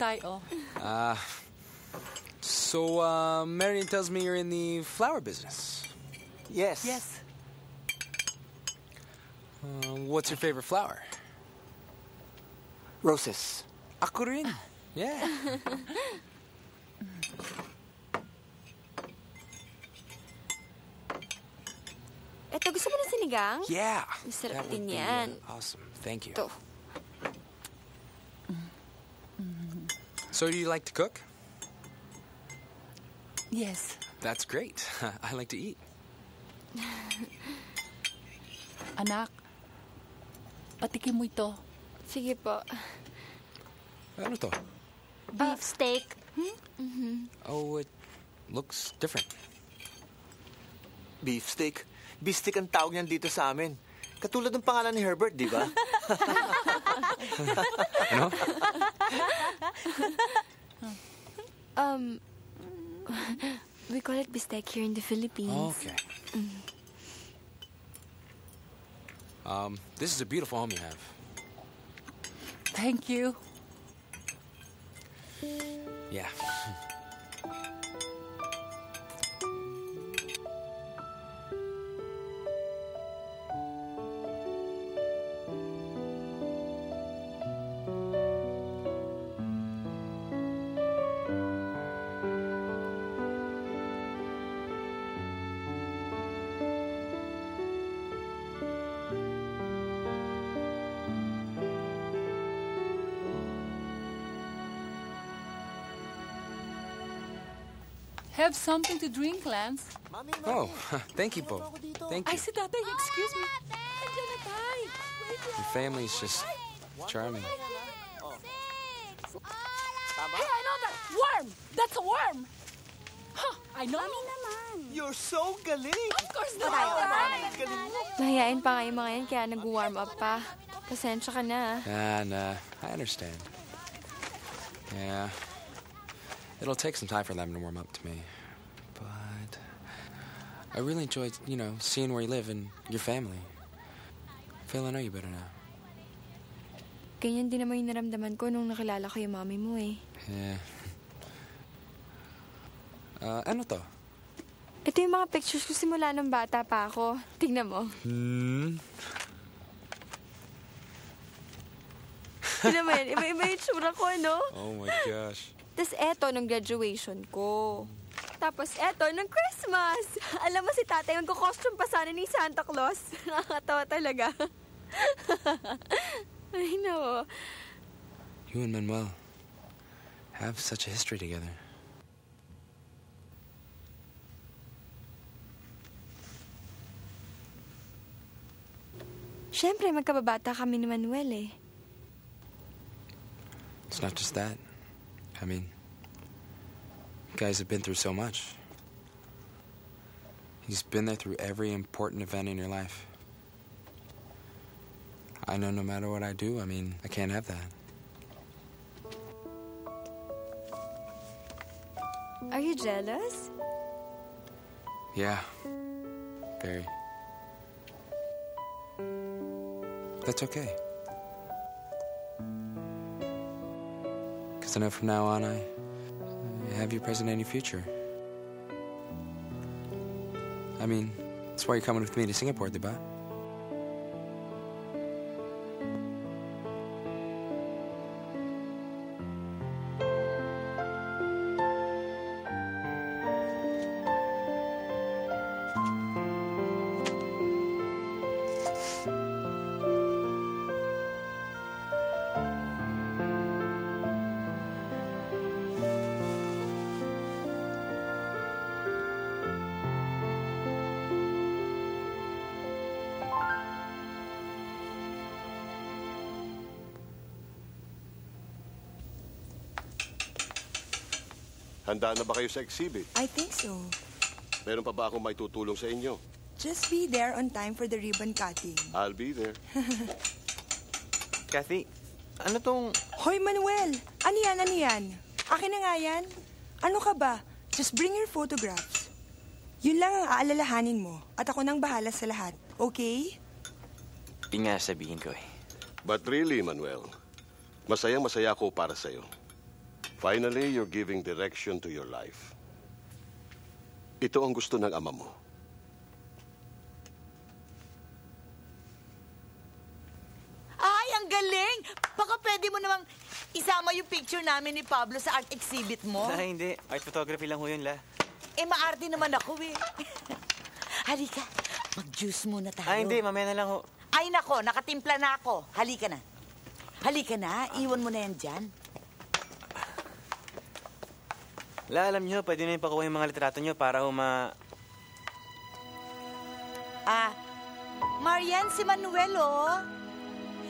tayo. Marian tells me you're in the flower business. Yes. Yes. What's your favorite flower? Roses. Ako rin. Yeah. Eto, gusto mo ng sinigang? Yeah. Masarap That would din be, yan. Awesome. Thank you. Ito. So do you like to cook? Yes. That's great. I like to eat. Anak, patikim mo ito. Sige po. Ano to? Beef steak. Oh, it looks different. Beefsteak. Beefsteak ang tawag niyan dito sa amin. Katulad ng pangalan ni Herbert, di ba? Ano? We call it bistec here in the Philippines. Okay. This is a beautiful home you have. Thank you. Yeah. Have something to drink, Lance. Mami, Oh, thank you, Bo. Thank Ay, you. si tatay, excuse me. Andiyan na tayo. Your family's just charming. Hey, I know that! Worm! That's a worm! Huh, I know. You're so galing! Of course, the Galing mo! Mahihain pa nga yung mga yan, kaya nag-warm up pa. Pasensya ka na. Nah, I understand. Yeah. It'll take some time for them to warm up to me. But I really enjoyed, seeing where you live and your family. I feel I know you better now. Ganyan din naman yung naramdaman ko nung nakilala ko yung mami mo eh. Yeah. Ano to? Ito yung mga pictures ko simula nung bata pa ako. Tingnan mo. Tingnan mo yan. Iba-iba yung tsura ko, no? Oh my gosh. Tapos eto, nung graduation ko. Tapos eto, nung Christmas. Alam mo si tatay, magko-costume pa sana ni Santa Claus. Nakakatawa talaga. Ay, no. You and Manuel have such a history together. Siyempre, magkababata kami ni Manuel eh. It's not just that. I mean, you guys have been through so much. He's been there through every important event in your life. I know no matter what I do, I can't have that. Are you jealous? Yeah. Very. That's okay. Because I know from now on, I have your present and your future. That's why you're coming with me to Singapore, diba? Handa na ba kayo sa exhibit? I think so. Meron pa ba akong may tutulong sa inyo? Just be there on time for the ribbon cutting. I'll be there. Kathy, ano tong... Hoy, Manuel! Ano yan? Akin na nga yan. Ano ka ba? Just bring your photographs. Yun lang ang aalalahanin mo. At ako nang bahala sa lahat. Okay? Di nga sabihin ko eh. But really, Manuel, masayang-masaya ako para sa'yo. Finally, you're giving direction to your life. Ito ang gusto ng ama mo. Ay, ang galing! Baka pwede mo namang isama yung picture namin ni Pablo sa art exhibit mo. Ay, hindi. Art photography lang ho yun, La. Eh, maarte naman ako eh. Halika, mag-juice muna tayo. Ay, hindi. Mamaya na lang ho. Ay, nako, nakatimpla na ako. Halika na. Halika na, iwan mo na yan dyan. La, alam nyo, pwede na yung pakuha yung mga litrato nyo para Marian, si Manuel, oh.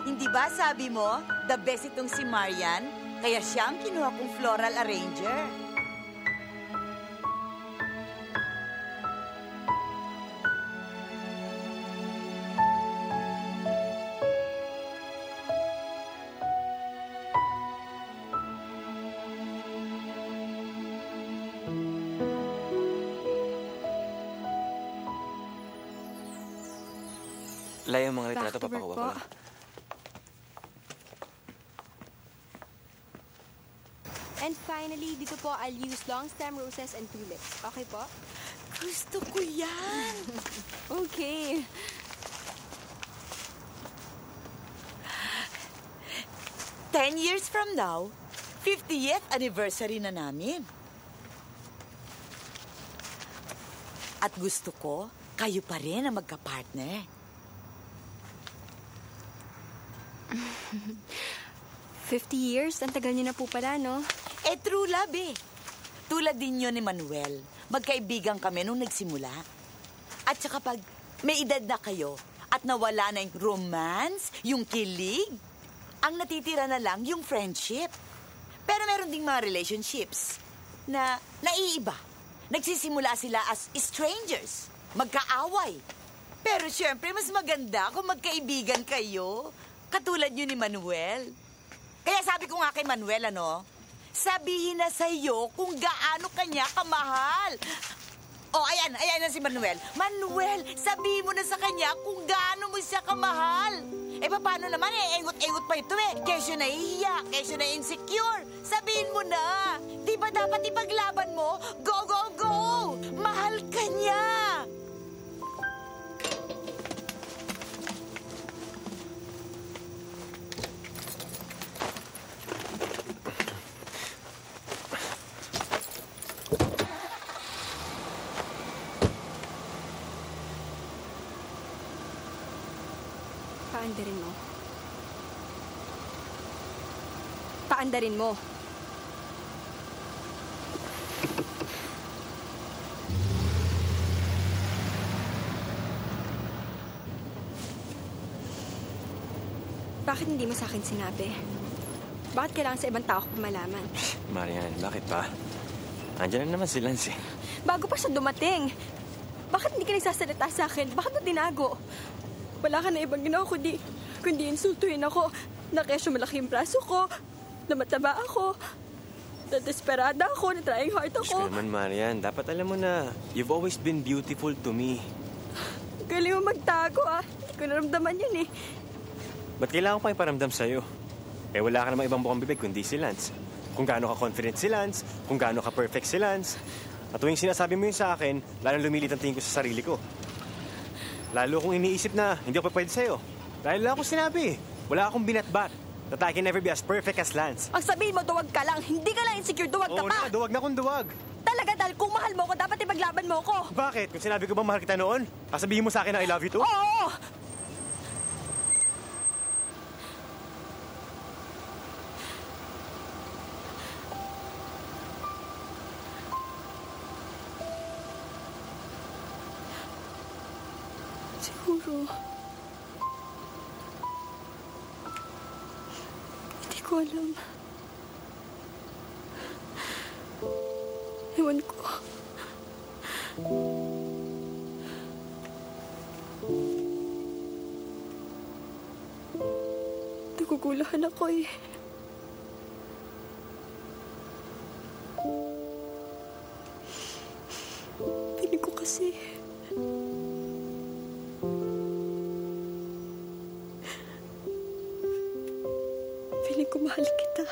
Hindi ba sabi mo, the best itong si Marian? Kaya siya ang kinuha kong floral arranger. La, yung mga litrato Back to work papakuha ko po. lang. And finally, dito po I'll use long stem roses and tulips. Okay po? Gusto ko yan. Okay. Ten years from now, 50th anniversary na namin. At gusto ko, kayo pa rin ang magka-partner. 50 years? Ang tagal niyo na po pala, no? Eh, true love eh. Tulad din yun ni Manuel. Magkaibigan kami nung nagsimula. At saka pag may edad na kayo at nawala na yung romance, yung kilig, ang natitira na lang yung friendship. Pero meron ding mga relationships na naiiba. Nagsisimula sila as strangers, magkaaway. Pero syempre, mas maganda kung magkaibigan kayo. Katulad yun ni Manuel. Kaya sabi ko nga kay Manuel, sabihin na sa'yo kung gaano kanya kamahal. Oh, ayan na si Manuel. Manuel, sabihin mo na sa kanya kung gaano mo siya kamahal. Eh, paano naman engot-engot pa ito eh. Kesyo nahihiya, kesyo na insecure. Sabihin mo na. Di ba dapat ipaglaban mo? Go, go, go! Mahal ka niya! Paandarin mo. Paandarin mo. Bakit hindi mo sa akin sinabi? Bakit kailangan sa ibang tao ko malaman? Marian, bakit ba? Andiyan na naman si Lance eh. Bago pa siya dumating. Bakit hindi ka nagsasalita sa akin? Bakit mo tinago? Wala ka na ibang ginawa kundi insultuhin ako. Na kesyo malaki yung braso ko, na mataba ako, na desperada ako, na trying hard Diyos ako. ko naman, Marian. Dapat alam mo na, you've always been beautiful to me. Galing mo magtago Hindi ko naramdaman yun eh. Ba't kailangan ko pa iparamdam sa'yo? Eh, wala ka namang ibang bukang bibig kundi si Lance. Kung gaano ka confident si Lance, kung gaano ka perfect si Lance. At tuwing sinasabi mo yun sa akin, lalong lumilit ang tingin ko sa sarili ko. Lalo kung iniisip na hindi ako pwede sa'yo. Dahil wala akong sinabi. Wala akong binatbat. That I can never be as perfect as Lance. Ang sabihin mo, duwag ka lang. Hindi ka lang insecure, duwag ka Oo pa. na, duwag na kung duwag. Talaga, dahil kung mahal mo ko, dapat ipaglaban mo ko. Bakit? Kung sinabi ko ba mahal kita noon, sasabihin mo sa akin na I love you too? Oo! Siguro, hindi ko alam. Ewan ko. Nagugulahan ako eh. Piling ko kasi... Feeling ko mahal kita.